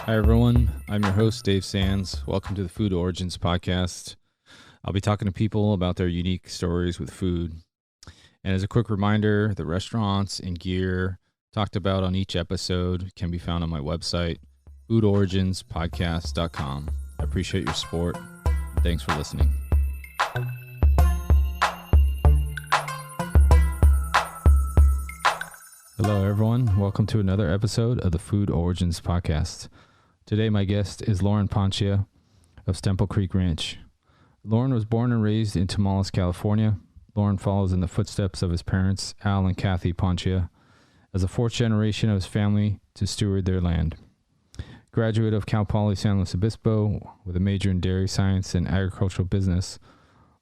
Hi, everyone. I'm your host, Dave Sands. Welcome to the Food Origins podcast. I'll be talking to people about their unique stories with food. And as a quick reminder, the restaurants and gear talked about on each episode can be found on my website, foodoriginspodcast.com. I appreciate your support. And thanks for listening. Hello, everyone. Welcome to another episode of the Food Origins podcast. Today, my guest is Loren Poncia of Stemple Creek Ranch. Loren was born and raised in Tomales, California. Loren follows in the footsteps of his parents, Al and Cathie Poncia, as the fourth generation of his family to steward their land. Graduate of Cal Poly San Luis Obispo with a major in dairy science and agricultural business,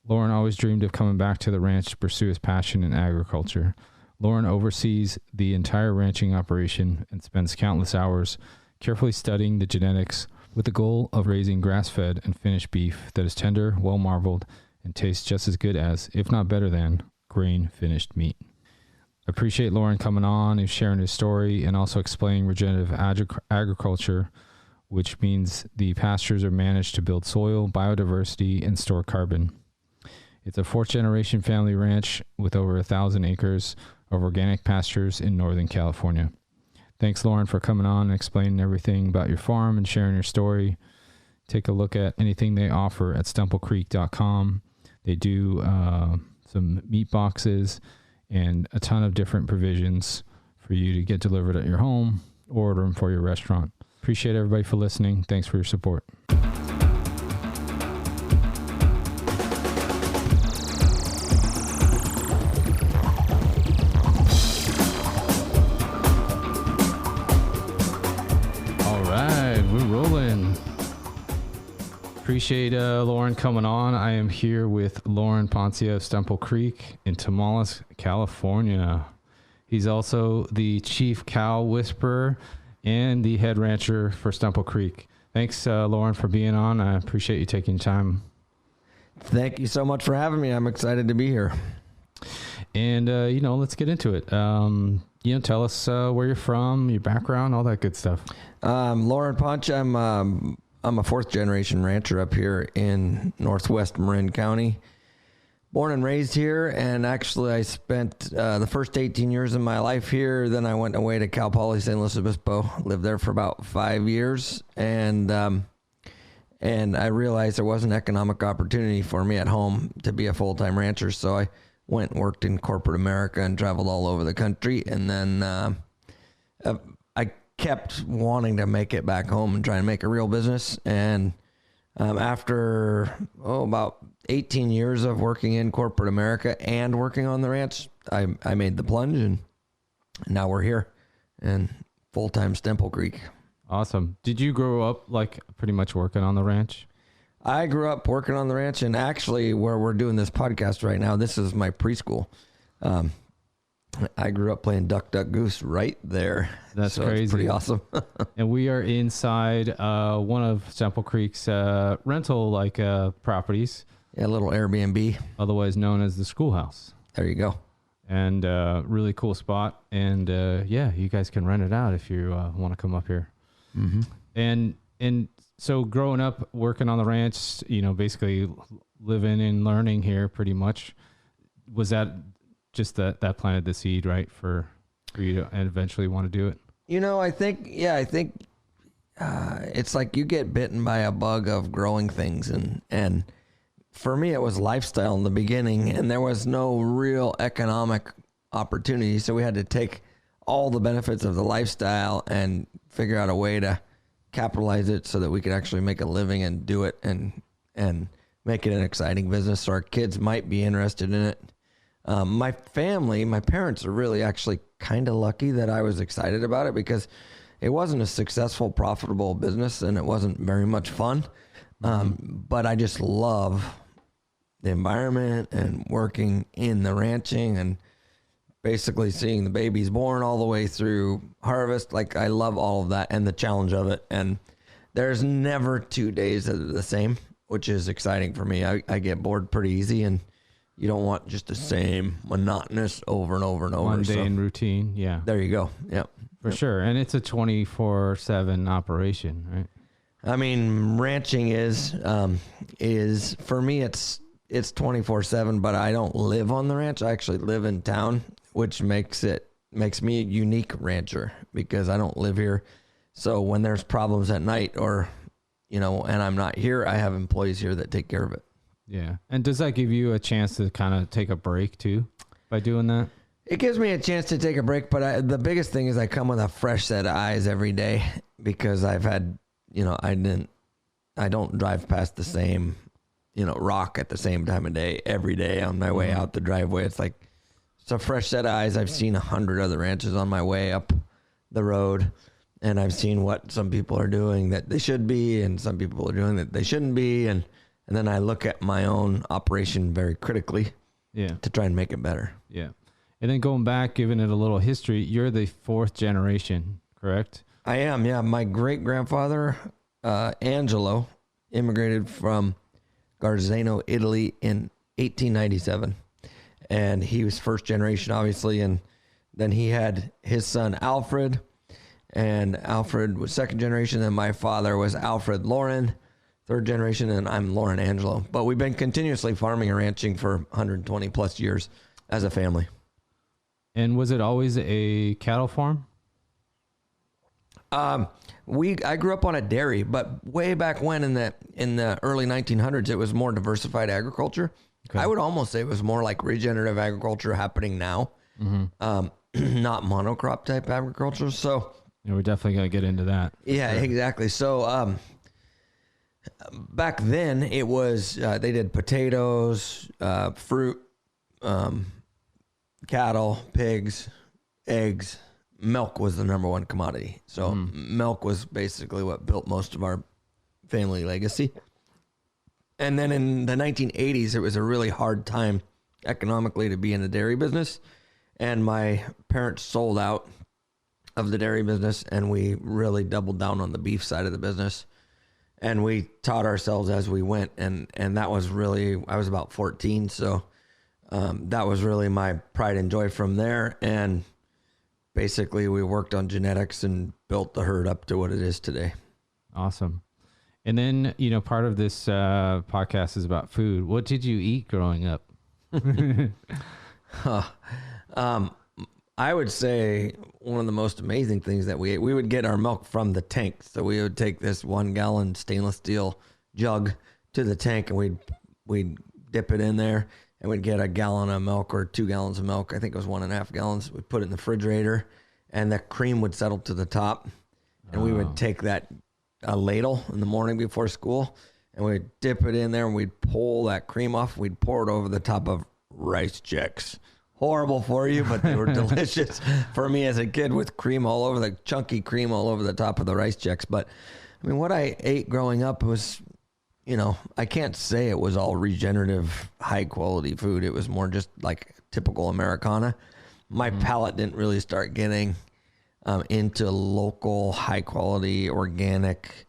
Loren always dreamed of coming back to the ranch to pursue his passion in agriculture. Loren oversees the entire ranching operation and spends countless hours carefully studying the genetics with the goal of raising grass-fed and finished beef that is tender, well-marbled, and tastes just as good as, if not better than, grain-finished meat. I appreciate Loren coming on and sharing his story and also explaining regenerative agriculture, which means the pastures are managed to build soil, biodiversity, and store carbon. It's a fourth-generation family ranch with over 1,000 acres of organic pastures in Northern California. Thanks, Loren, for coming on and explaining everything about your farm and sharing your story. Take a look at anything they offer at stemplecreek.com. They do some meat boxes and a ton of different provisions for you to get delivered at your home or order them for your restaurant. Appreciate everybody for listening. Thanks for your support. Appreciate Loren coming on. I am here with Loren Poncia of Stemple Creek in Tomales, California. He's also the chief cow whisperer and the head rancher for Stemple Creek. Thanks, Loren, for being on. I appreciate you taking time. Thank you so much for having me. I'm excited to be here. And, let's get into it. Tell us where you're from, your background, all that good stuff. Loren Poncia, I'm a fourth generation rancher up here in northwest Marin County. Born and raised here, and actually I spent the first 18 years of my life here. Then I went away to Cal Poly San Luis Obispo, lived there for about 5 years, and I realized there wasn't economic opportunity for me at home to be a full-time rancher, so I went and worked in corporate America and traveled all over the country, and then I kept wanting to make it back home and try and make a real business. And after about 18 years of working in corporate America and working on the ranch, I made the plunge, and now we're here in full-time Stemple Creek. Awesome. Did you grow up like pretty much working on the ranch? I grew up working on the ranch, and actually where we're doing this podcast right now, this is my preschool. I grew up playing Duck, Duck, Goose right there. That's so crazy. It's pretty awesome. And we are inside one of Stemple Creek's rental properties. Yeah, a little Airbnb. Otherwise known as the Schoolhouse. There you go. And really cool spot. And you guys can rent it out if you want to come up here. Mm-hmm. And so growing up, working on the ranch, basically living and learning here pretty much, was that just that planted the seed, right, for you to eventually want to do it? I think it's like you get bitten by a bug of growing things. And for me, it was lifestyle in the beginning, and there was no real economic opportunity. So we had to take all the benefits of the lifestyle and figure out a way to capitalize it so that we could actually make a living and do it and make it an exciting business so our kids might be interested in it. My parents are really actually kind of lucky that I was excited about it, because it wasn't a successful, profitable business, and it wasn't very much fun. But I just love the environment and working in the ranching and basically seeing the babies born all the way through harvest. Like, I love all of that and the challenge of it. And there's never 2 days that are the same, which is exciting for me. I get bored pretty easy, and You don't want just the same monotonous over and over and over. Mundane routine. Yeah. There you go. Yep. For sure. And it's a 24/7 operation, right? I mean, ranching is for me, it's 24/7, but I don't live on the ranch. I actually live in town, which makes me a unique rancher because I don't live here. So when there's problems at night or, and I'm not here, I have employees here that take care of it. Yeah. And does that give you a chance to kind of take a break too by doing that? It gives me a chance to take a break, but the biggest thing is I come with a fresh set of eyes every day because I've had, I don't drive past the same, rock at the same time of day every day on my way out the driveway. It's like, it's a fresh set of eyes. I've seen 100 other ranches on my way up the road, and I've seen what some people are doing that they should be, and some people are doing that they shouldn't be, and then I look at my own operation very critically, to try and make it better. Yeah, and then going back, giving it a little history, you're the 4th generation, correct? I am. Yeah, my great grandfather Angelo immigrated from Garzano, Italy, in 1897. And he was first generation, obviously, and then he had his son Alfred, and Alfred was second generation, and my father was Alfred Loren, third generation, and I'm Loren Angelo. But we've been continuously farming and ranching for 120 plus years as a family. And was it always a cattle farm? I grew up on a dairy, but way back when in the early 1900s, it was more diversified agriculture. Okay. I would almost say it was more like regenerative agriculture happening now, not monocrop type agriculture. So yeah, we're definitely going to get into that. Yeah, sure. Exactly. So back then it was they did potatoes, fruit, cattle, pigs, eggs. Milk was the number one commodity. So milk was basically what built most of our family legacy. And then in the 1980s, it was a really hard time economically to be in the dairy business. And my parents sold out of the dairy business, and we really doubled down on the beef side of the business. And we taught ourselves as we went. And that was really, I was about 14. So that was really my pride and joy from there. And basically, we worked on genetics and built the herd up to what it is today. Awesome. And then, part of this podcast is about food. What did you eat growing up? I would say one of the most amazing things that we ate, we would get our milk from the tank. So we would take this 1 gallon stainless steel jug to the tank, and we'd dip it in there, and we'd get a gallon of milk or 2 gallons of milk. I think it was 1.5 gallons. We'd put it in the refrigerator, and the cream would settle to the top. And we would take that a ladle in the morning before school, and we'd dip it in there, and we'd pull that cream off. We'd pour it over the top of rice checks. Horrible for you, but they were delicious for me as a kid, with cream all over, the chunky cream all over the top of the rice checks. But I mean, what I ate growing up was, I can't say it was all regenerative, high quality food. It was more just like typical Americana. My palate didn't really start getting into local, high quality, organic,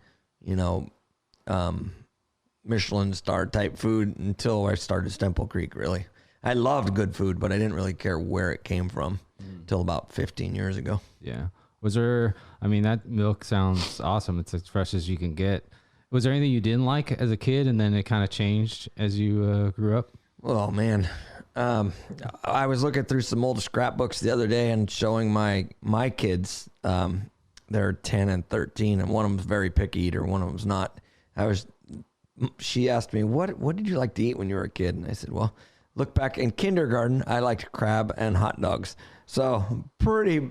Michelin star type food until I started Stemple Creek, really. I loved good food, but I didn't really care where it came from until about 15 years ago. Yeah. That milk sounds awesome. It's as fresh as you can get. Was there anything you didn't like as a kid, and then it kind of changed as you grew up? Oh, man. I was looking through some old scrapbooks the other day and showing my kids. They're 10 and 13, and one of them's very picky eater, one of them's not. She asked me, what did you like to eat when you were a kid? And I said, well, look back in kindergarten, I liked crab and hot dogs. So pretty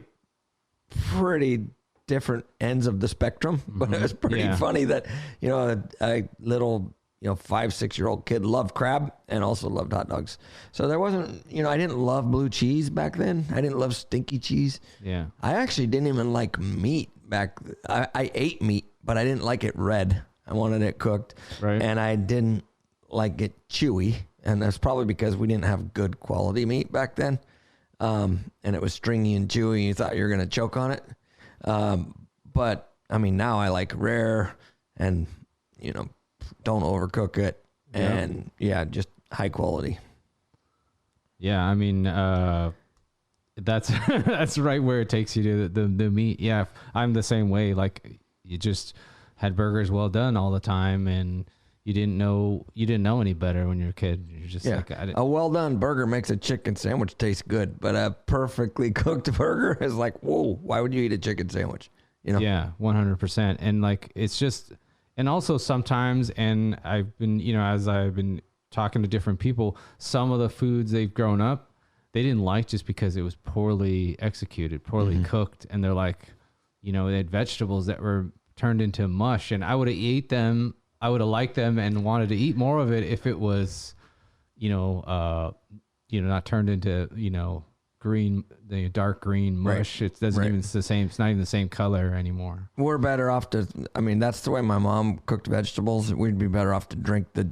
different ends of the spectrum, but it was pretty funny that, a little, 5-6-year-old kid loved crab and also loved hot dogs. So there wasn't, I didn't love blue cheese back then. I didn't love stinky cheese. Yeah. I actually didn't even like meat I ate meat, but I didn't like it red. I wanted it cooked. Right. And I didn't like it chewy. And that's probably because we didn't have good quality meat back then. And it was stringy and chewy, and you thought you were going to choke on it. But I mean, now I like rare and, don't overcook it. And just high quality. Yeah, I mean, that's that's right where it takes you to the meat. Yeah, I'm the same way. Like, you just had burgers well done all the time, and you didn't know any better when you were a kid. You're just like, a well done burger makes a chicken sandwich taste good, but a perfectly cooked burger is like, whoa, why would you eat a chicken sandwich? You know? Yeah, 100%. And like, it's just, and also sometimes, and I've been, as I've been talking to different people, some of the foods they've grown up, they didn't like just because it was poorly executed, poorly cooked. And they're like, they had vegetables that were turned into mush, and I would have ate them. I would have liked them and wanted to eat more of it if it was, not turned into, green, the dark green mush. Right. It doesn't even, it's the same. It's not even the same color anymore. We're better off to, that's the way my mom cooked vegetables. We'd be better off to drink the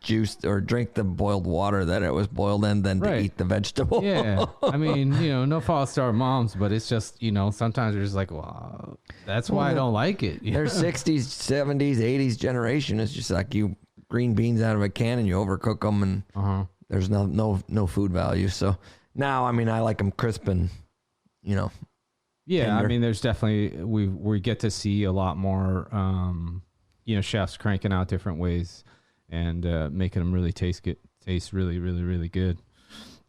juice or drink the boiled water that it was boiled in than to eat the vegetable. Yeah. No fault to our moms, but it's just, sometimes you're just like, well, that's why I don't like it. Their 60s, 70s, 80s generation is just like you green beans out of a can and you overcook them and there's no food value. So now, I like them crisp and, Yeah. Tender. There's definitely, we get to see a lot more, chefs cranking out different ways and making them really taste really, really, really good.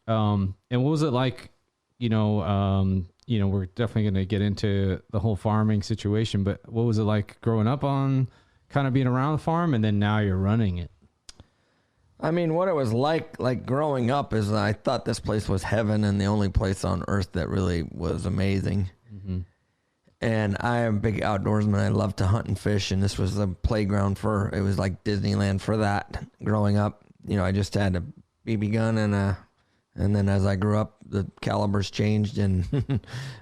And what was it like, we're definitely going to get into the whole farming situation, but what was it like growing up on kind of being around the farm and then now you're running it? What it was like growing up is I thought this place was heaven and the only place on earth that really was amazing. Mm-hmm. And I am a big outdoorsman. I love to hunt and fish, and this was the playground it was like Disneyland for that. Growing up, I just had a BB gun and then as I grew up, the calibers changed, and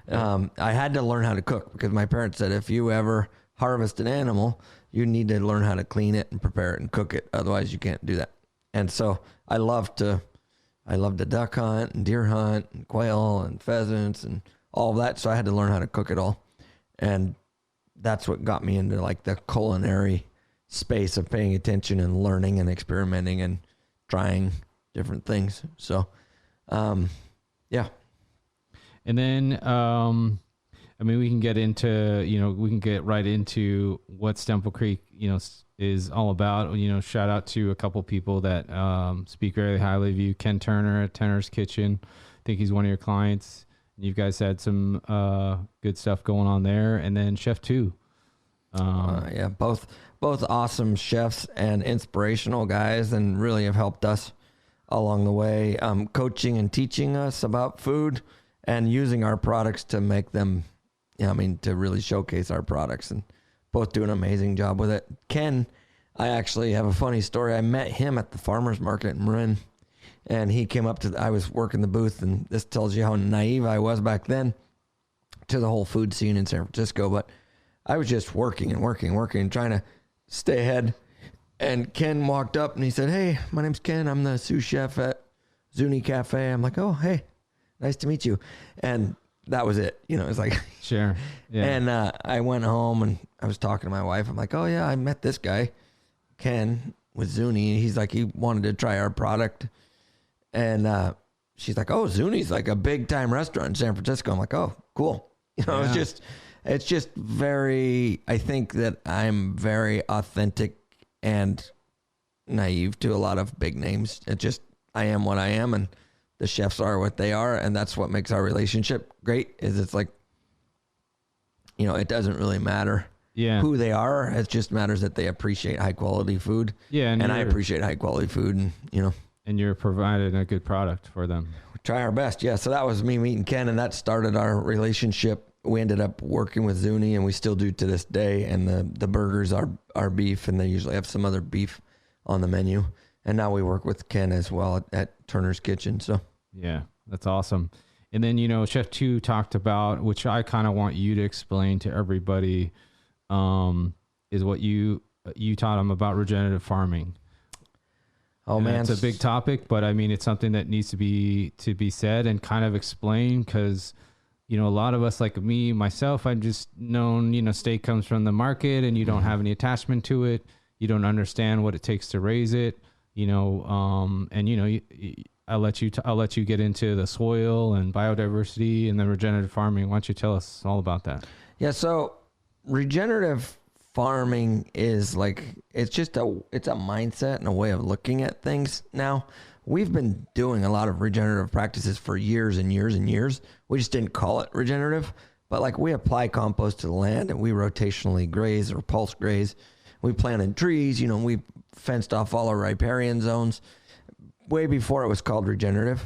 I had to learn how to cook because my parents said if you ever harvest an animal, you need to learn how to clean it and prepare it and cook it. Otherwise, you can't do that. And so I love to duck hunt and deer hunt and quail and pheasants and all of that. So I had to learn how to cook it all. And that's what got me into like the culinary space of paying attention and learning and experimenting and trying different things. So, yeah. And then, we can get into, we can get right into what Stemple Creek, is all about. Shout out to a couple people that speak very highly of you. Ken Turner at Turner's Kitchen. I think he's one of your clients. You guys had some good stuff going on there. And then Chef 2. Yeah, both awesome chefs and inspirational guys and really have helped us along the way, coaching and teaching us about food and using our products to make them, to really showcase our products, and both do an amazing job with it. Ken, I actually have a funny story. I met him at the farmer's market in Marin, and he came up I was working the booth, and this tells you how naive I was back then to the whole food scene in San Francisco, but I was just working, trying to stay ahead. And Ken walked up and he said, "Hey, my name's Ken. I'm the sous chef at Zuni Cafe." I'm like, "Oh, hey, nice to meet you." And that was it. It's like, sure. Yeah. And I went home and I was talking to my wife. I'm like, "Oh yeah, I met this guy, Ken, with Zuni. He's like, he wanted to try our product." And she's like, "Oh, Zuni's like a big time restaurant in San Francisco." I'm like, "Oh, cool." Yeah. It's just very, I think that I'm very authentic and naive to a lot of big names. I am what I am, and the chefs are what they are, and that's what makes our relationship great. Is it's like, it doesn't really matter who they are. It just matters that they appreciate high quality food. Yeah, and I appreciate high quality food, and and you're providing a good product for them. We try our best. Yeah, so that was me meeting Ken, and that started our relationship. We ended up working with Zuni, and we still do to this day. And the burgers are beef, and they usually have some other beef on the menu. And now we work with Ken as well at Turner's Kitchen. So yeah, that's awesome. And then Chef 2 talked about, which I kind of want you to explain to everybody, is what you taught them about regenerative farming. Oh man, it's a big topic, but it's something that needs to be said and kind of explained because. A lot of us, like me, myself, I've just known, steak comes from the market and you don't have any attachment to it. You don't understand what it takes to raise it, and, I'll let you get into the soil and biodiversity and the regenerative farming. Why don't you tell us all about that? Yeah. So regenerative farming is like, it's a mindset and a way of looking at things. Now, we've been doing a lot of regenerative practices for years and years and years. We just didn't call it regenerative, but like we apply compost to the land and we rotationally graze or pulse graze. We planted trees, we fenced off all our riparian zones way before it was called regenerative.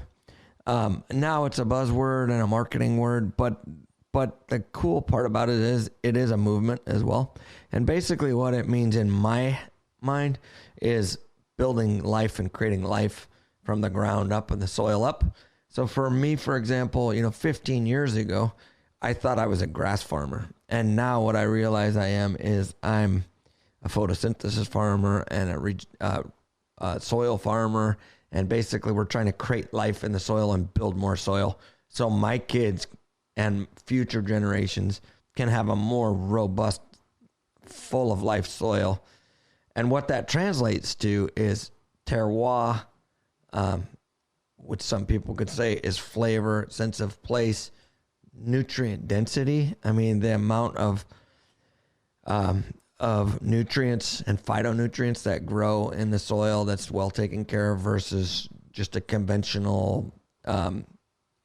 Now it's a buzzword and a marketing word, but the cool part about it is a movement as well. And basically what it means in my mind is building life and creating life from the ground up and the soil up. So for me, for example, 15 years ago, I thought I was a grass farmer. And now what I realize I'm a photosynthesis farmer and a soil farmer. And basically we're trying to create life in the soil and build more soil so my kids and future generations can have a more robust, full of life soil. And what that translates to is terroir, which some people could say is flavor, sense of place, nutrient density. I mean, the amount of nutrients and phytonutrients that grow in the soil that's well taken care of versus just a conventional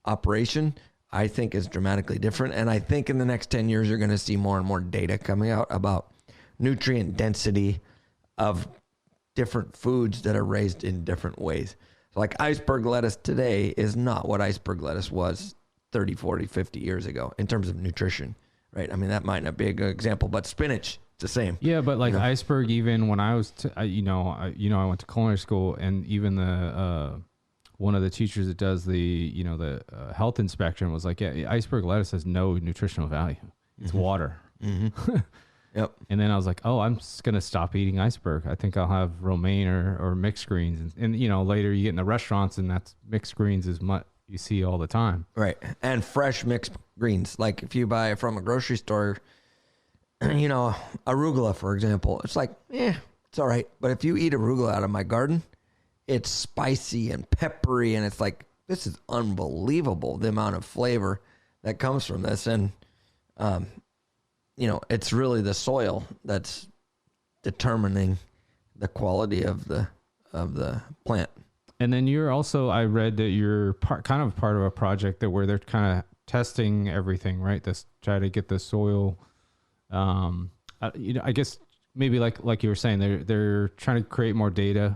operation, I think is dramatically different. And I think in the next 10 years, you're going to see more and more data coming out about nutrient density of different foods that are raised in different ways. So like iceberg lettuce today is not what iceberg lettuce was 30, 40, 50 years ago in terms of nutrition, right? I mean, that might not be a good example, but spinach, it's the same. Yeah, but like iceberg, even when I was, I went to culinary school, and even the one of the teachers that does the health inspection was like, yeah, iceberg lettuce has no nutritional value. It's water. Mm-hmm. Yep. And then I was like, oh, I'm just going to stop eating iceberg. I think I'll have romaine or mixed greens. And later you get in the restaurants and that's mixed greens is what you see all the time. Right. And fresh mixed greens. Like if you buy it from a grocery store, arugula, for example, it's like, it's all right. But if you eat arugula out of my garden, it's spicy and peppery. And it's like, this is unbelievable, the amount of flavor that comes from this. And, it's really the soil that's determining the quality of the plant. And then you're also, I read that you're kind of part of a project where they're kind of testing everything, right? Try to get the soil. I guess maybe like you were saying, they're trying to create more data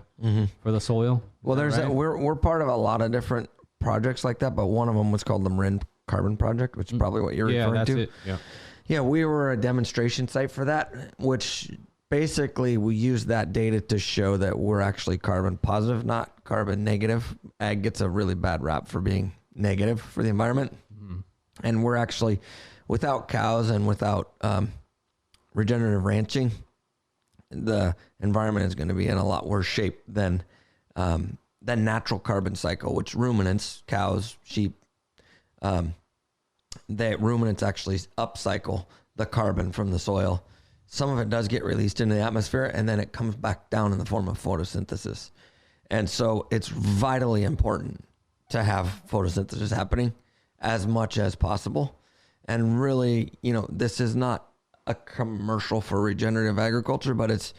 for the soil. Well, we're part of a lot of different projects like that, but one of them was called the Loren Carbon Project, which is probably what you're referring to. It. Yeah. Yeah, we were a demonstration site for that, which basically we use that data to show that we're actually carbon positive, not carbon negative. Ag gets a really bad rap for being negative for the environment. Mm-hmm. And we're actually, without cows and without regenerative ranching, the environment is going to be in a lot worse shape than natural carbon cycle, which ruminants, cows, sheep, the ruminants actually upcycle the carbon from the soil. Some of it does get released into the atmosphere, and then it comes back down in the form of photosynthesis. And so it's vitally important to have photosynthesis happening as much as possible. And really, this is not a commercial for regenerative agriculture, but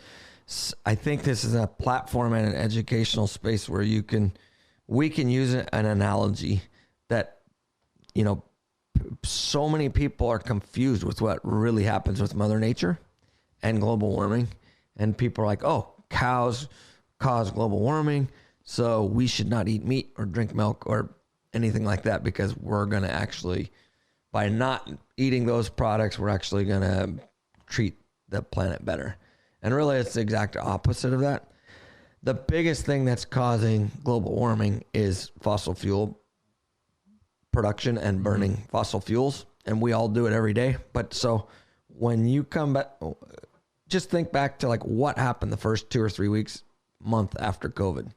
I think this is a platform and an educational space where we can use an analogy that, so many people are confused with what really happens with Mother Nature and global warming. And people are like, oh, cows cause global warming, so we should not eat meat or drink milk or anything like that, because we're going to actually, by not eating those products, we're actually going to treat the planet better. And really, it's the exact opposite of that. The biggest thing that's causing global warming is fossil fuel production and burning fossil fuels, and we all do it every day. But so when you come back, just think back to like what happened the first 2 or 3 weeks, month after COVID.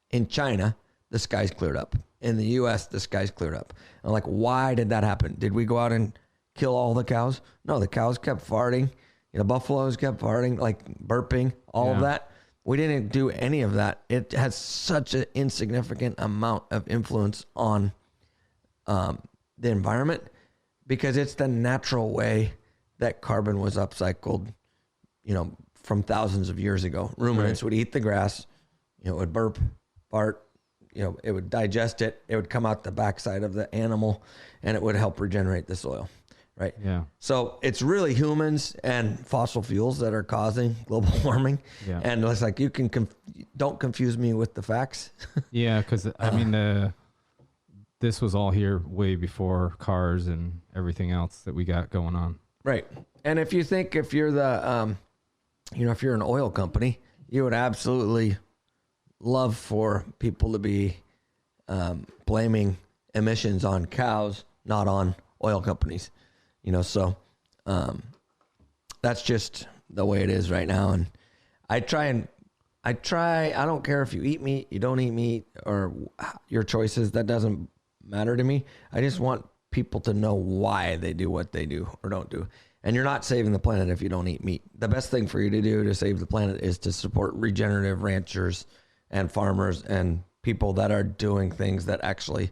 In China, the skies cleared up. In the US, the skies cleared up. And like, why did that happen? Did we go out and kill all the cows? No, the cows kept farting. Buffaloes kept farting, like burping, all of that. We didn't do any of that. It has such an insignificant amount of influence on the environment because it's the natural way that carbon was upcycled, from thousands of years ago. Ruminants would eat the grass, it would burp, fart, it would digest it. It would come out the backside of the animal and it would help regenerate the soil. Right. Yeah. So it's really humans and fossil fuels that are causing global warming. Yeah. And it's like, don't confuse me with the facts. Yeah. Cause this was all here way before cars and everything else that we got going on. Right. And if you're the, if you're an oil company, you would absolutely love for people to be blaming emissions on cows, not on oil companies. So that's just the way it is right now. And I don't care if you eat meat, you don't eat meat, or your choices. That doesn't matter to me. I just want people to know why they do what they do or don't do. And you're not saving the planet if you don't eat meat. The best thing for you to do to save the planet is to support regenerative ranchers and farmers and people that are doing things that actually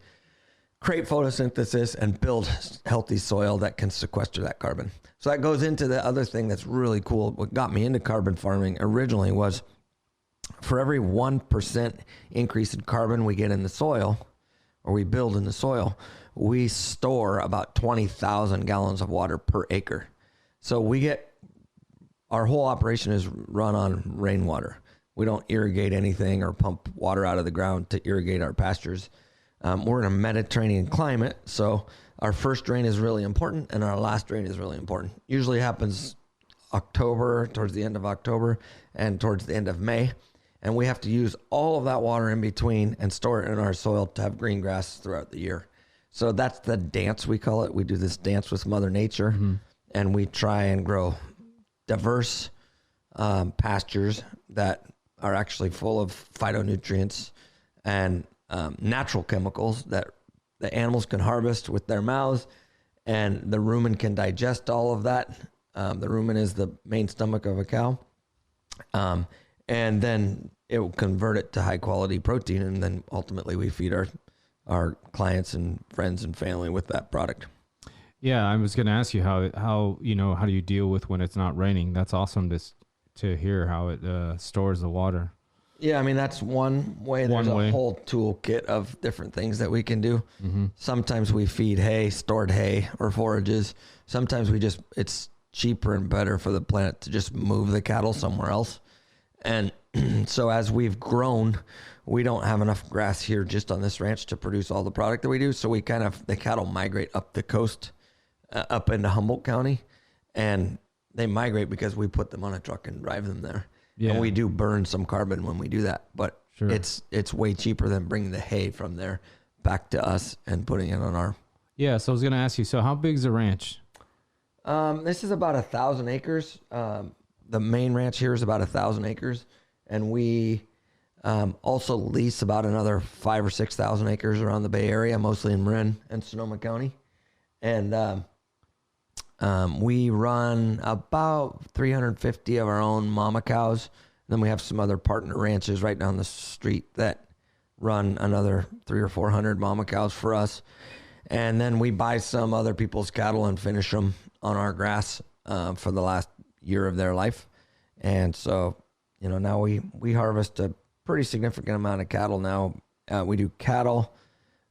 create photosynthesis and build healthy soil that can sequester that carbon. So that goes into the other thing that's really cool. What got me into carbon farming originally was for every 1% increase in carbon we get in the soil, or we build in the soil, we store about 20,000 gallons of water per acre. So our whole operation is run on rainwater. We don't irrigate anything or pump water out of the ground to irrigate our pastures. We're in a Mediterranean climate, so our first drain is really important and our last drain is really important. Usually happens October, towards the end of October and towards the end of May. And we have to use all of that water in between and store it in our soil to have green grass throughout the year. So that's the dance, we call it. We do this dance with Mother Nature, and we try and grow diverse pastures that are actually full of phytonutrients and natural chemicals that the animals can harvest with their mouths, and the rumen can digest all of that. The rumen is the main stomach of a cow. And then it will convert it to high quality protein. And then ultimately we feed our clients and friends and family with that product. Yeah. I was going to ask you how do you deal with when it's not raining? That's awesome to hear how it stores the water. Yeah, I mean, that's one way. There's a whole toolkit of different things that we can do. Mm-hmm. Sometimes we feed hay, stored hay, or forages. Sometimes it's cheaper and better for the planet to just move the cattle somewhere else. And so as we've grown, we don't have enough grass here just on this ranch to produce all the product that we do. So the cattle migrate up the coast, up into Humboldt County, and they migrate because we put them on a truck and drive them there. Yeah. And we do burn some carbon when we do that, but sure, it's way cheaper than bringing the hay from there back to us and putting it on our. Yeah. So I was going to ask you, so how big is the ranch? This is about 1,000 acres. The main ranch here is about 1,000 acres, and we also lease about another 5,000 or 6,000 acres around the Bay Area, mostly in Marin and Sonoma County. And we run about 350 of our own mama cows. Then we have some other partner ranches right down the street that run another 300 or 400 mama cows for us. And then we buy some other people's cattle and finish them on our grass for the last year of their life. And so, now we harvest a pretty significant amount of cattle now. We do cattle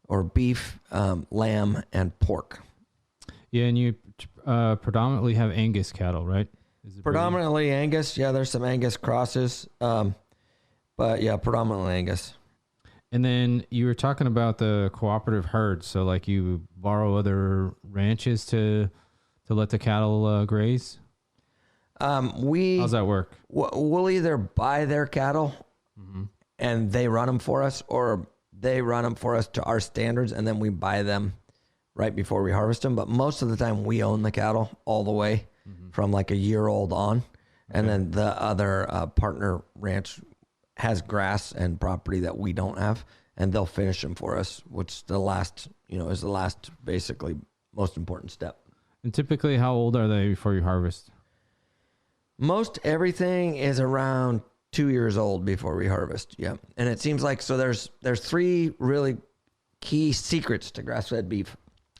or beef, lamb, and pork. Yeah, and you predominantly have Angus cattle, right? Predominantly Angus. Yeah, there's some Angus crosses. But yeah, predominantly Angus. And then you were talking about the cooperative herd. So like you borrow other ranches to let the cattle graze? How's that work? We'll either buy their cattle and they run them for us, or they run them for us to our standards, and then we buy them right before we harvest them. But most of the time we own the cattle all the way from like a year old on. And then the other partner ranch has grass and property that we don't have, and they'll finish them for us, which is the last basically most important step. And typically how old are they before you harvest? Most everything is around 2 years old before we harvest. Yeah. And it seems like, so there's 3 really key secrets to grass-fed beef.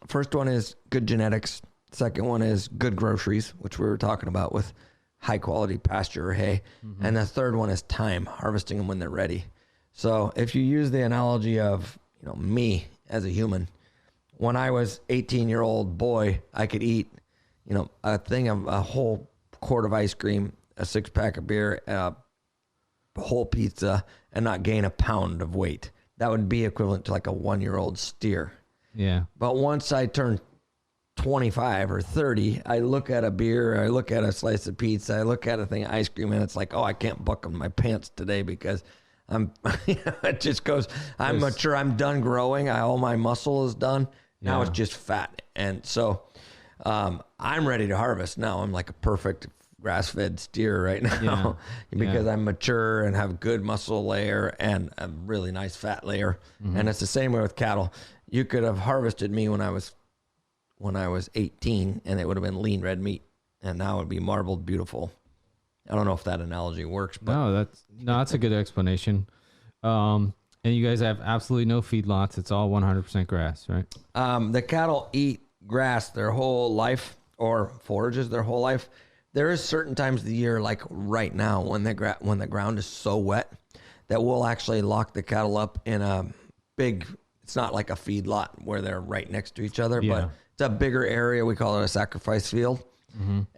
First one is good genetics. Second one is good groceries, which we were talking about with high quality pasture or hay. Mm-hmm. And the third one is time, harvesting them when they're ready. So if you use the analogy of, me as a human, when I was 18-year-old boy, I could eat, a whole quart of ice cream, a 6-pack of beer, a whole pizza, and not gain a pound of weight. That would be equivalent to like a 1-year-old steer. Yeah. But once I turned 25 or 30, I look at a beer, I look at a slice of pizza, I look at a thing of ice cream, and it's like, I can't buckle my pants today because it just goes, I'm mature, I'm done growing, all my muscle is done. Now it's just fat. And so I'm ready to harvest now. I'm like a perfect grass-fed steer right now because I'm mature and have good muscle layer and a really nice fat layer. Mm-hmm. And it's the same way with cattle. You could have harvested me when I was 18 and it would have been lean red meat, and now it would be marbled beautiful. I don't know if that analogy works, but that's a good explanation. And you guys have absolutely no feedlots. It's all 100% grass, right? The cattle eat grass their whole life, or forages their whole life. There is certain times of the year, like right now, when the ground is so wet, that we'll actually lock the cattle up in a big. It's not like a feedlot where they're right next to each other, but it's a bigger area. We call it a sacrifice field,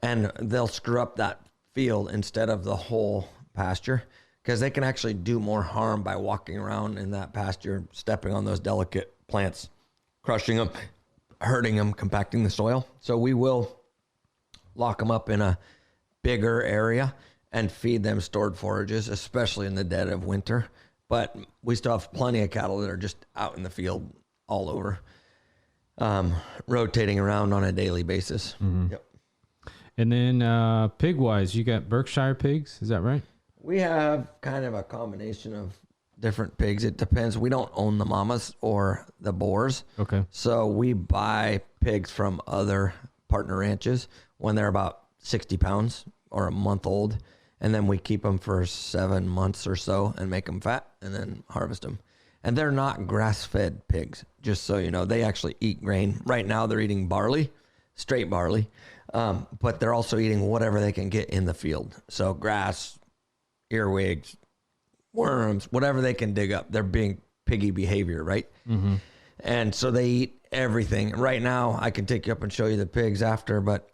and they'll screw up that field instead of the whole pasture, because they can actually do more harm by walking around in that pasture, stepping on those delicate plants, crushing them, hurting them, compacting the soil. So we will lock them up in a bigger area and feed them stored forages, especially in the dead of winter. But we still have plenty of cattle that are just out in the field all over, rotating around on a daily basis. Mm-hmm. Yep. And then pig-wise, you got Berkshire pigs, is that right? We have kind of a combination of different pigs. It depends. We don't own the mamas or the boars. Okay. So we buy pigs from other partner ranches when they're about 60 pounds or a month old. And then we keep them for 7 months or so and make them fat and then harvest them. And they're not grass-fed pigs, just so you know. They actually eat grain. Right now they're eating barley, straight barley. But they're also eating whatever they can get in the field. So grass, earwigs, worms, whatever they can dig up. They're being piggy behavior, right? Mm-hmm. And so they eat everything. Right now, I can take you up and show you the pigs after, but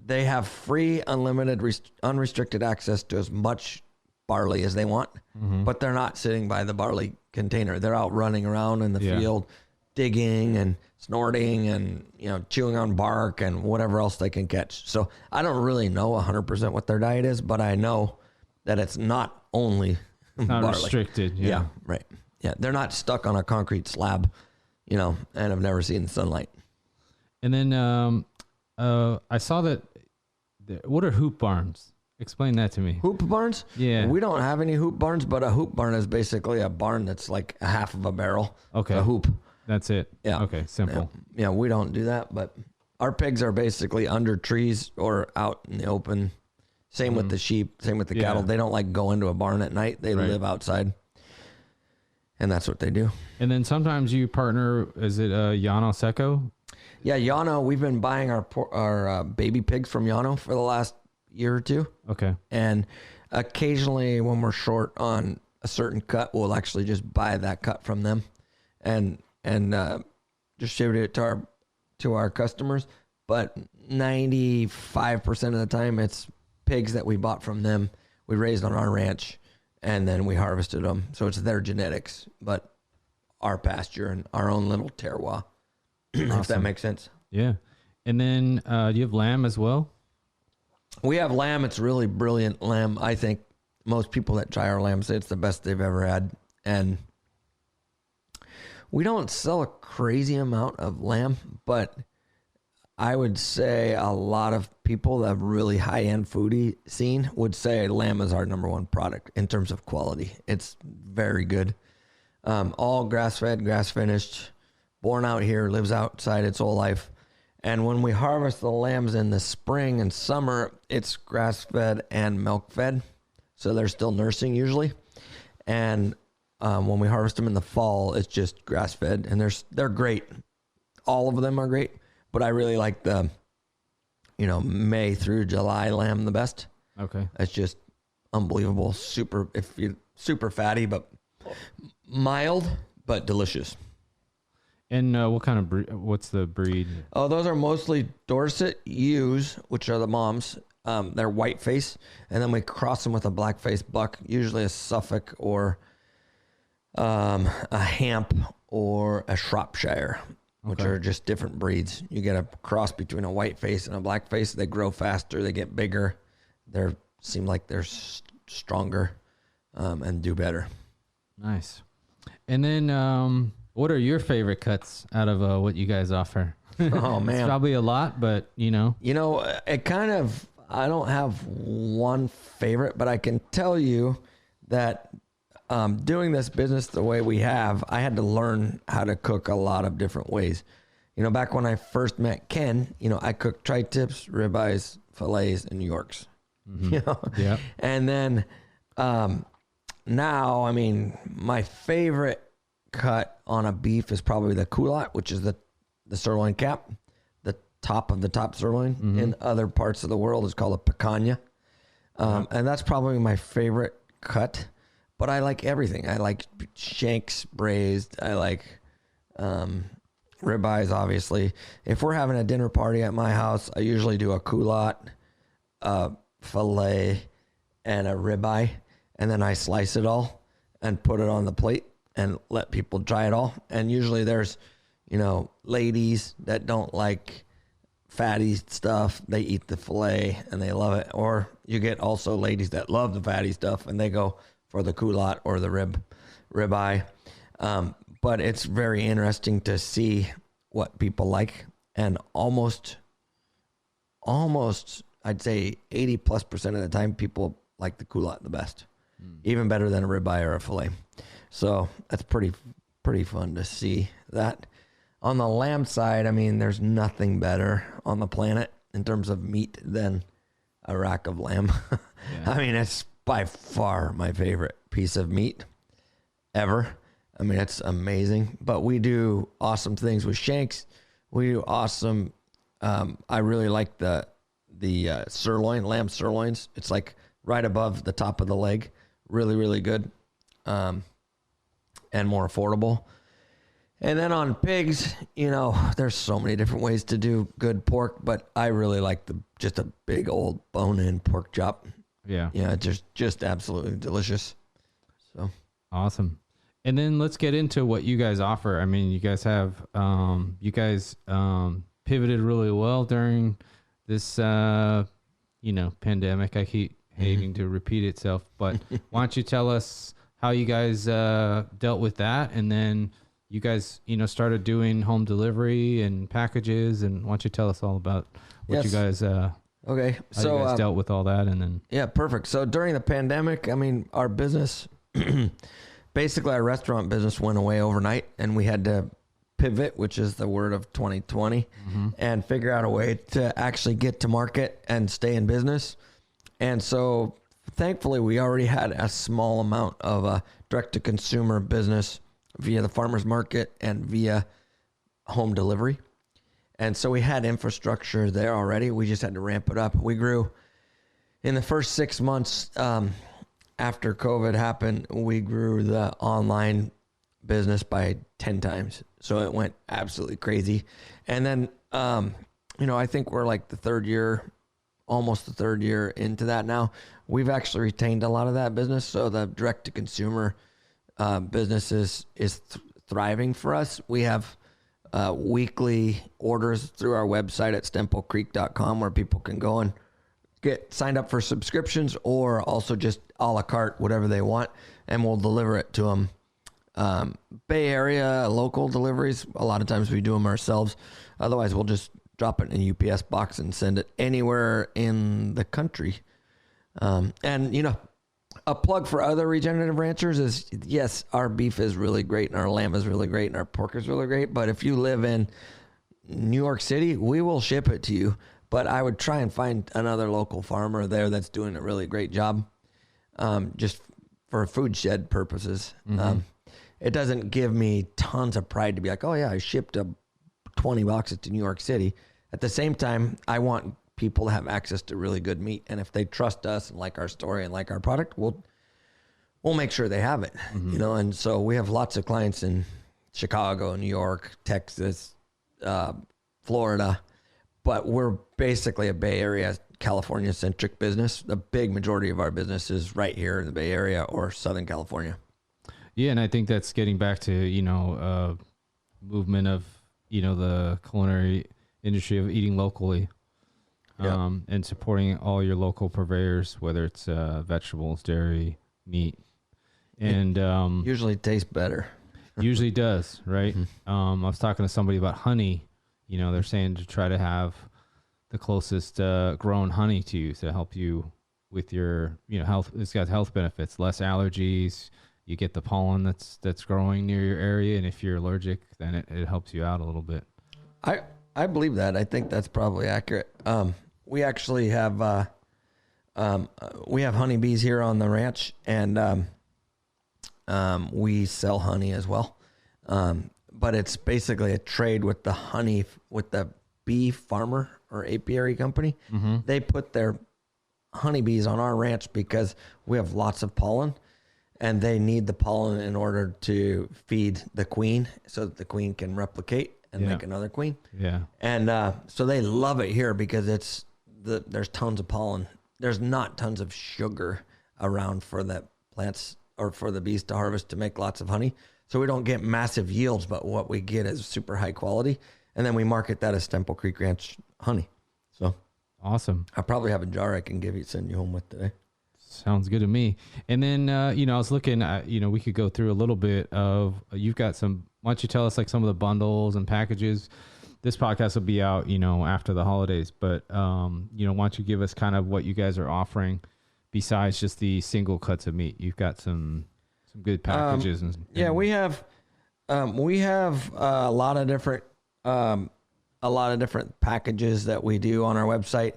they have free, unlimited, unrestricted access to as much barley as they want, but they're not sitting by the barley container. They're out running around in the field, digging and snorting and, chewing on bark and whatever else they can catch. So I don't really know 100% what their diet is, but I know that it's not only not barley. Restricted. Yeah, right. Yeah, they're not stuck on a concrete slab, and have never seen the sunlight. And then I saw that. What are hoop barns? Explain that to me. Hoop barns? Yeah. We don't have any hoop barns, but a hoop barn is basically a barn that's like a half of a barrel. Okay. A hoop. That's it. Yeah. Okay, simple. Yeah, we don't do that, but our pigs are basically under trees or out in the open. Same with the sheep, same with the cattle. They don't like go into a barn at night. They live outside. And that's what they do. And then sometimes you partner, is it Llano Seco? Yeah, Llano, we've been buying our baby pigs from Llano for the last year or two. Okay. And occasionally when we're short on a certain cut, we'll actually just buy that cut from them and distribute it to our customers. But 95% of the time it's pigs that we bought from them. We raised on our ranch and then we harvested them. So it's their genetics, but our pasture and our own little terroir. Awesome. If that makes sense. Yeah. And then do you have lamb as well? We have lamb. It's really brilliant lamb. I think most people that try our lamb say it's the best they've ever had. And we don't sell a crazy amount of lamb, but I would say a lot of people that have really high-end foodie scene would say lamb is our number one product in terms of quality. It's very good. All grass-fed, grass-finished, born out here, lives outside its whole life. And when we harvest the lambs in the spring and summer, it's grass-fed and milk-fed. so they're still nursing usually. And when we harvest them in the fall, it's just grass fed, and they're great. All of them are great, but I really like the, May through July lamb the best. Okay. It's just unbelievable. Super fatty, but mild, but delicious. And what kind of what's the breed? Oh, those are mostly Dorset ewes, which are the moms. They're white face, and then we cross them with a black face buck, usually a Suffolk or a Hamp or a Shropshire, which are just different breeds. You get a cross between a white face and a black face. They grow faster, they get bigger, seem like they're stronger, and do better. Nice. And then what are your favorite cuts out of what you guys offer? Oh man, it's probably a lot, but it kind of, I don't have one favorite, but I can tell you that doing this business the way we have, I had to learn how to cook a lot of different ways. Back when I first met Ken, I cooked tri-tips, ribeyes, fillets, and Yorks. Mm-hmm. Yeah. And then now, I mean, my favorite cut on a beef is probably the culotte, which is the sirloin cap, the top of the top sirloin. Mm-hmm. In other parts of the world, it's called a picanha. And that's probably my favorite cut. But I like everything. I like shanks braised. I like ribeyes, obviously. If we're having a dinner party at my house, I usually do a culotte, a fillet, and a ribeye. And then I slice it all and put it on the plate and let people try it all. And usually there's, ladies that don't like fatty stuff. They eat the fillet and they love it. Or you get also ladies that love the fatty stuff and they go for the culotte or the ribeye. But it's very interesting to see what people like. And almost, I'd say 80+% of the time, people like the culotte the best. Even better than a ribeye or a fillet. So that's pretty fun to see that. On the lamb side, I mean, there's nothing better on the planet in terms of meat than a rack of lamb. Yeah. I mean, it's by far my favorite piece of meat ever. I mean, it's amazing. But we do awesome things with shanks. We do awesome. I really like the sirloin, lamb sirloins. It's like right above the top of the leg. Really, really good. And more affordable. And then on pigs, there's so many different ways to do good pork, but I really like just a big old bone-in pork chop. Yeah. Yeah, just absolutely delicious. So awesome. And then let's get into what you guys offer. I mean, you guys have pivoted really well during this pandemic. I keep hating to repeat itself, but why don't you tell us how you guys dealt with that, and then you guys started doing home delivery and packages, and why don't you tell us all about what you guys okay, so you guys dealt with all that, and then perfect. So during the pandemic, I mean, our business, basically our restaurant business went away overnight, and we had to pivot, which is the word of 2020, and figure out a way to actually get to market and stay in business. And so thankfully we already had a small amount of a direct to consumer business via the farmer's market and via home delivery. And so we had infrastructure there already. We just had to ramp it up. We grew in the first 6 months after COVID happened. We grew the online business by 10 times. So it went absolutely crazy. And then, I think we're like almost the third year into that now. We've actually retained a lot of that business. So the direct to consumer business is thriving for us. We have weekly orders through our website at stemplecreek.com where people can go and get signed up for subscriptions or also just a la carte, whatever they want, and we'll deliver it to them. Bay Area local deliveries, a lot of times we do them ourselves. Otherwise, we'll just drop it in a UPS box and send it anywhere in the country. And a plug for other regenerative ranchers is, yes, our beef is really great and our lamb is really great and our pork is really great. But if you live in New York City, we will ship it to you. But I would try and find another local farmer there that's doing a really great job. just for food shed purposes. It doesn't give me tons of pride to be like, oh yeah, I shipped 20 boxes to New York City. At the same time, I want people to have access to really good meat. And if they trust us and like our story and like our product, we'll make sure they have it, you know? And so we have lots of clients in Chicago, New York, Texas, Florida, but we're basically a Bay Area, California centric business. The big majority of our business is right here in the Bay Area or Southern California. Yeah. And I think that's getting back to, you know, movement of, you know, the culinary industry of eating locally. And supporting all your local purveyors, whether it's vegetables, dairy, meat, and usually tastes better. Usually does, right? I was talking to somebody about honey. You know, they're saying to try to have the closest grown honey to you to help you with your, you know, health. It's got health benefits, less allergies. You get the pollen that's growing near your area, and if you're allergic, then it helps you out a little bit. I believe that. I think that's probably accurate. We actually have honeybees here on the ranch, and we sell honey as well. But it's basically a trade with the bee farmer or apiary company. They put their honeybees on our ranch because we have lots of pollen, and they need the pollen in order to feed the queen so that the queen can replicate and make another queen. Yeah. And so they love it here because there's tons of pollen. There's not tons of sugar around for the plants or for the bees to harvest to make lots of honey. So we don't get massive yields, but what we get is super high quality. And then we market that as Stemple Creek Ranch honey. So awesome. I probably have a jar I can send you home with today. Sounds good to me. And then, you know, I was looking at, you know, we could go through a little bit of, you've got some, why don't you tell us like some of the bundles and packages? This podcast will be out, you know, after the holidays, but, you know, why don't you give us kind of what you guys are offering besides just the single cuts of meat? You've got some good packages. Yeah, we have a lot of different packages that we do on our website.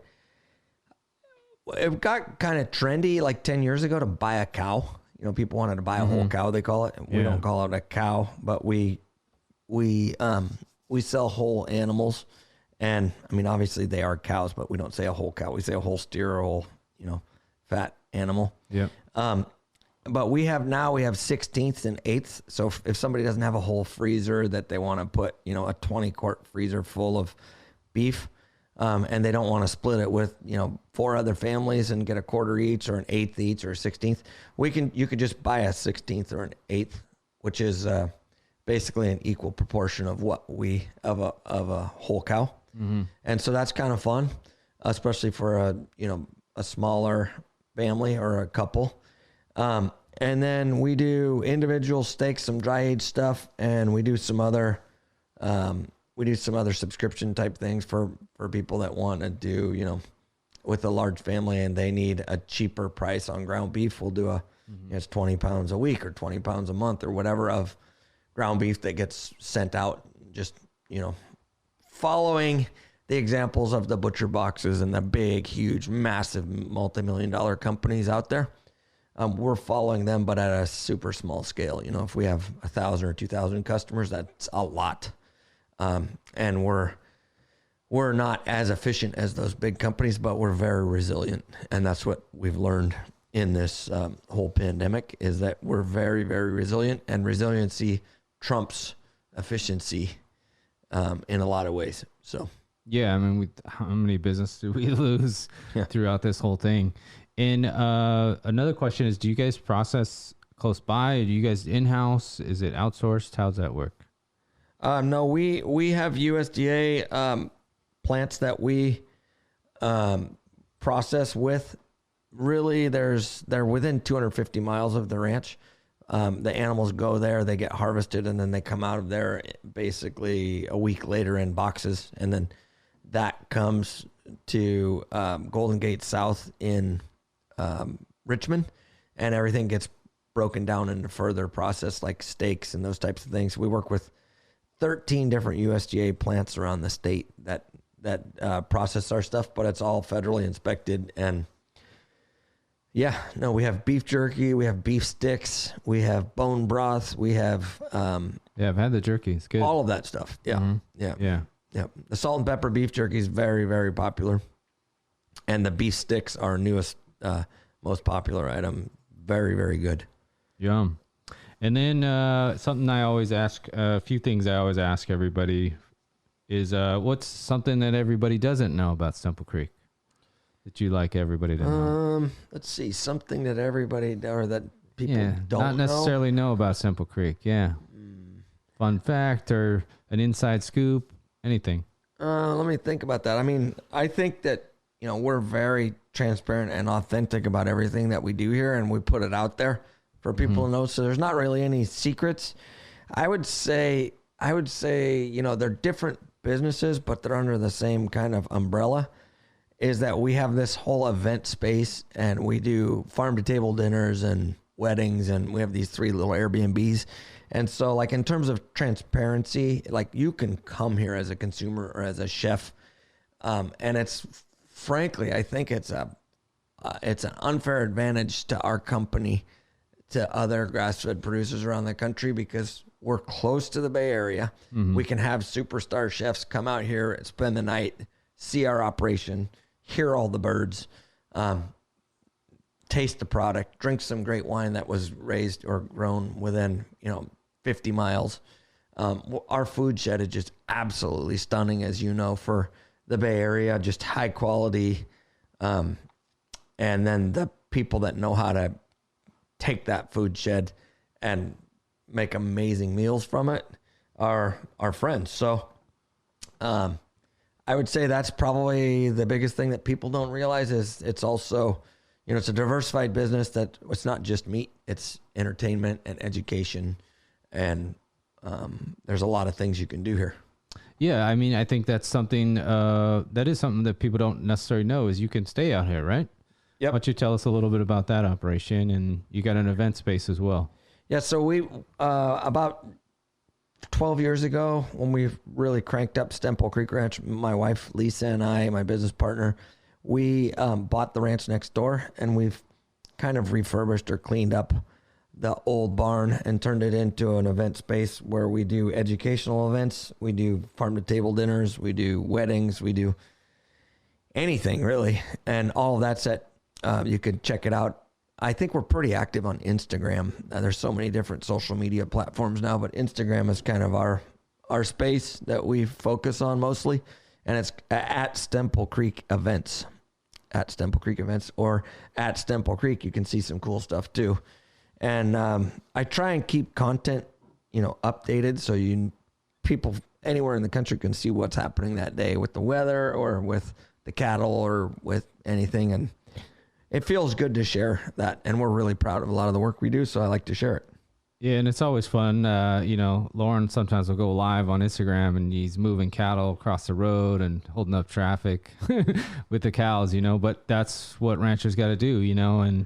It got kind of trendy like 10 years ago to buy a cow. You know, people wanted to buy a whole cow, they call it. We don't call it a cow, but we sell whole animals. And I mean, obviously they are cows, but we don't say a whole cow. We say a whole steer or a whole, you know, fat animal. Yeah. But we have 16ths and 8ths. So if somebody doesn't have a whole freezer that they want to put, you know, a 20-quart freezer full of beef, and they don't want to split it with, you know, 4 other families and get a quarter each or an 1/8 each or a 16th, you could just buy a 16th or an 1/8, which is basically an equal proportion of of a whole cow. And so that's kind of fun, especially for a smaller family or a couple. And then we do individual steaks, some dry aged stuff, and we do some other subscription type things for people that want to do, you know, with a large family and they need a cheaper price on ground beef. We'll do it's 20 pounds a week or 20 pounds a month or whatever of ground beef that gets sent out, just, you know, following the examples of the butcher boxes and the big, huge, massive multi-million-dollar companies out there. We're following them, but at a super small scale. You know, if we have 1,000 or 2,000 customers, that's a lot. And we're not as efficient as those big companies, but we're very resilient. And that's what we've learned in this whole pandemic, is that we're very, very resilient, and resiliency trumps efficiency in a lot of ways. So, yeah, I mean, how many business do we lose throughout this whole thing? And another question is, do you guys process close by? Do you guys in-house? Is it outsourced? How's that work? No, we have USDA plants that we process with. Really, they're within 250 miles of the ranch. The animals go there, they get harvested, and then they come out of there basically a week later in boxes. And then that comes to Golden Gate South in Richmond, and everything gets broken down into further process like steaks and those types of things. We work with 13 different USDA plants around the state that process our stuff, but it's all federally inspected, and Yeah, no, we have beef jerky, we have beef sticks, we have bone broth, we have Yeah, I've had the jerky. It's good. all of that stuff. Yeah, Yeah. yeah. The salt and pepper beef jerky is very, very popular, and the beef sticks are our newest, most popular item. Very, very good. Yum. And then something I always ask, a few things I always ask everybody is what's something that everybody doesn't know about Stemple Creek that you like everybody to know? Let's see, something that everybody or that people don't not necessarily know about Stemple Creek. Yeah. Fun fact or an inside scoop, anything. Let me think about that. I mean, I think that, we're very transparent and authentic about everything that we do here, and we put it out there for people to know. So there's not really any secrets. I would say, they're different businesses, but they're under the same kind of umbrella. Is that we have this whole event space, and we do farm to table dinners and weddings, and we have these 3 little Airbnbs. And so, like, in terms of transparency, like, you can come here as a consumer or as a chef, and it's frankly, I think it's an unfair advantage to our company to other grass-fed producers around the country because we're close to the Bay Area. We can have superstar chefs come out here and spend the night, see our operation, hear all the birds, taste the product, drink some great wine that was raised or grown within, 50 miles. Our food shed is just absolutely stunning, as you know, for the Bay Area, just high quality. And then the people that know how to take that food shed and make amazing meals from it are our friends. So, I would say that's probably the biggest thing that people don't realize is it's also, it's a diversified business that it's not just meat, it's entertainment and education. And there's a lot of things you can do here. Yeah, I mean, I think that's something that people don't necessarily know is you can stay out here, right? Yep. Why don't you tell us a little bit about that operation? And you got an event space as well. Yeah, so we, about 12 years ago, when we really cranked up Stemple Creek Ranch, my wife, Lisa, and I, my business partner, we bought the ranch next door, and we've kind of refurbished or cleaned up the old barn and turned it into an event space where we do educational events, we do farm to table dinners, we do weddings, we do anything really. And all of that's you could check it out. I think we're pretty active on Instagram. There's so many different social media platforms now, but Instagram is kind of our space that we focus on mostly. And it's at Stemple Creek Events, or at Stemple Creek. You can see some cool stuff too. And I try and keep content, updated so people anywhere in the country can see what's happening that day with the weather or with the cattle or with anything. And it feels good to share that. And we're really proud of a lot of the work we do, so I like to share it. Yeah, and it's always fun. Loren sometimes will go live on Instagram and he's moving cattle across the road and holding up traffic with the cows, but that's what ranchers got to do, and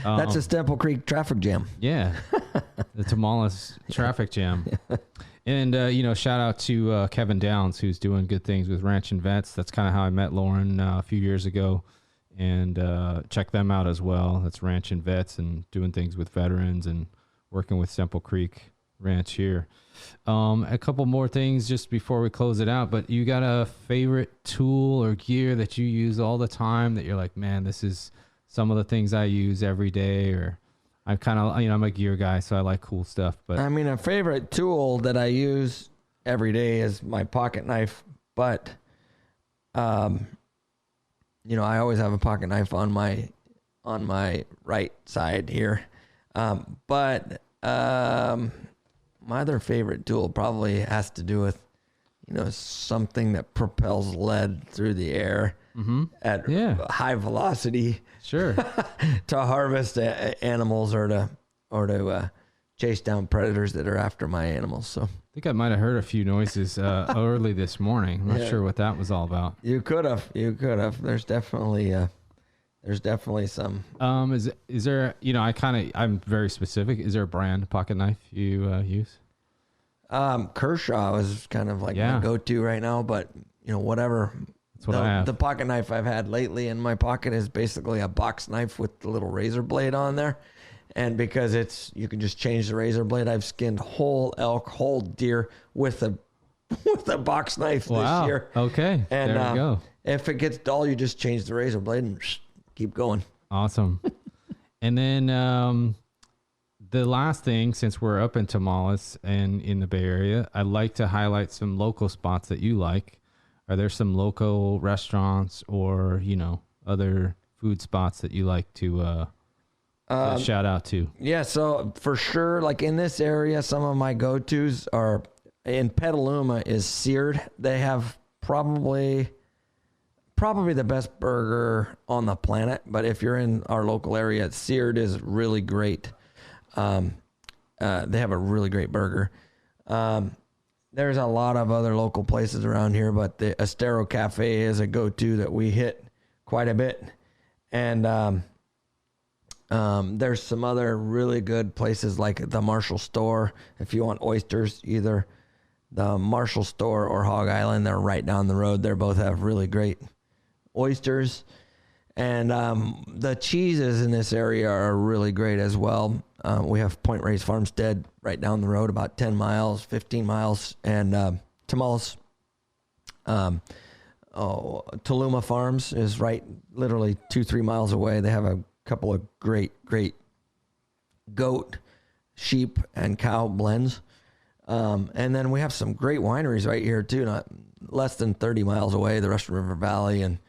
that's a Stemple Creek traffic jam. Yeah, the Tomales traffic jam. And, shout out to Kevin Downs, who's doing good things with Ranch and Vets. That's kind of how I met Loren a few years ago. And check them out as well. That's Ranch and Vets and doing things with veterans and working with Stemple Creek Ranch here. A couple more things just before we close it out, but you got a favorite tool or gear that you use all the time that you're like, man, this is some of the things I use every day, or I'm kind of, I'm a gear guy, so I like cool stuff. But I mean, a favorite tool that I use every day is my pocket knife, but, I always have a pocket knife on my right side here. But my other favorite tool probably has to do with, something that propels lead through the air at high velocity. Sure. To harvest animals or to chase down predators that are after my animals. So I think I might have heard a few noises early this morning. I'm not sure what that was all about. You could have. There's definitely some. Is there, I'm very specific. Is there a brand pocket knife you use? Kershaw is kind of like my go-to right now, but whatever That's what I have. The pocket knife I've had lately in my pocket is basically a box knife with the little razor blade on there. And because you can just change the razor blade, I've skinned whole elk, whole deer with a box knife this year. Okay. And there you go. if it gets dull, you just change the razor blade and keep going. Awesome. And then the last thing, since we're up in Tomales and in the Bay Area, I'd like to highlight some local spots that you like. Are there some local restaurants or, other food spots that you like to shout out to? Yeah, so for sure, like in this area, some of my go-tos are in Petaluma is Seared. They have probably the best burger on the planet, but if you're in our local area, Seared is really great. They have a really great burger. There's a lot of other local places around here, but the Estero Cafe is a go-to that we hit quite a bit. And there's some other really good places like the Marshall Store. If you want oysters, either the Marshall Store or Hog Island, they're right down the road. They both have really great oysters. And the cheeses in this area are really great as well. We have Point Reyes Farmstead right down the road, about 10 miles, 15 miles. And Tomales, Tuluma Farms is right literally 2-3 miles away. They have a couple of great goat, sheep, and cow blends. And then we have some great wineries right here too, not less than 30 miles away. The Russian River Valley and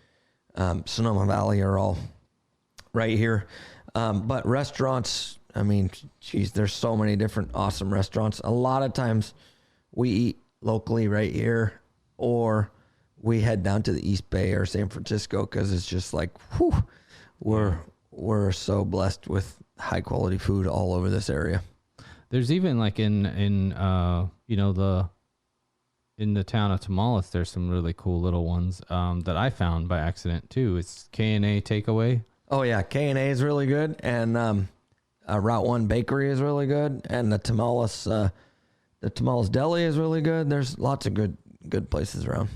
Sonoma Valley are all right here. But restaurants, I mean, geez, there's so many different awesome restaurants. A lot of times we eat locally right here, or we head down to the East Bay or San Francisco because it's just like, whew, we're so blessed with high quality food all over this area. There's even like in the town of Tomales, there's some really cool little ones that I found by accident too. It's K&A Takeaway. Oh yeah, K&A is really good, and Route 1 Bakery is really good, and the Tomales Deli is really good. There's lots of good places around.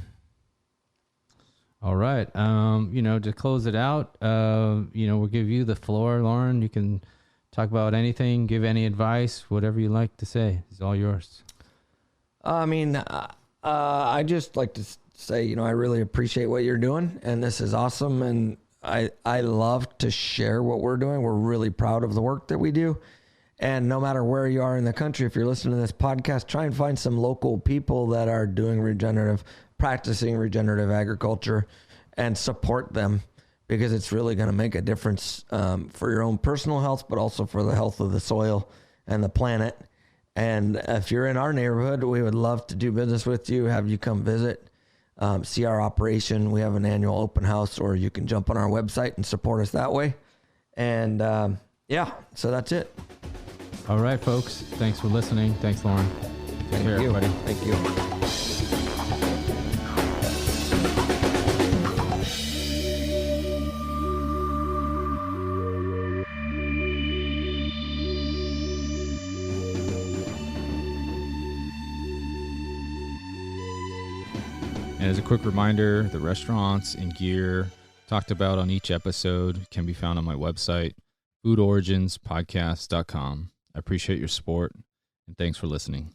All right. To close it out, we'll give you the floor, Loren. You can talk about anything, give any advice, whatever you like to say. It's all yours. I mean, I just like to say, I really appreciate what you're doing, and this is awesome. And I love to share what we're doing. We're really proud of the work that we do. And no matter where you are in the country, if you're listening to this podcast, try and find some local people that are practicing regenerative agriculture, and support them, because it's really going to make a difference for your own personal health, but also for the health of the soil and the planet. And if you're in our neighborhood, we would love to do business with you, have you come visit, see our operation. We have an annual open house, or you can jump on our website and support us that way. And so that's it. All right, folks. Thanks for listening. Thanks, Loren. Take care, everybody. Thank you. And as a quick reminder, the restaurants and gear talked about on each episode can be found on my website, foodoriginspodcast.com. I appreciate your support, and thanks for listening.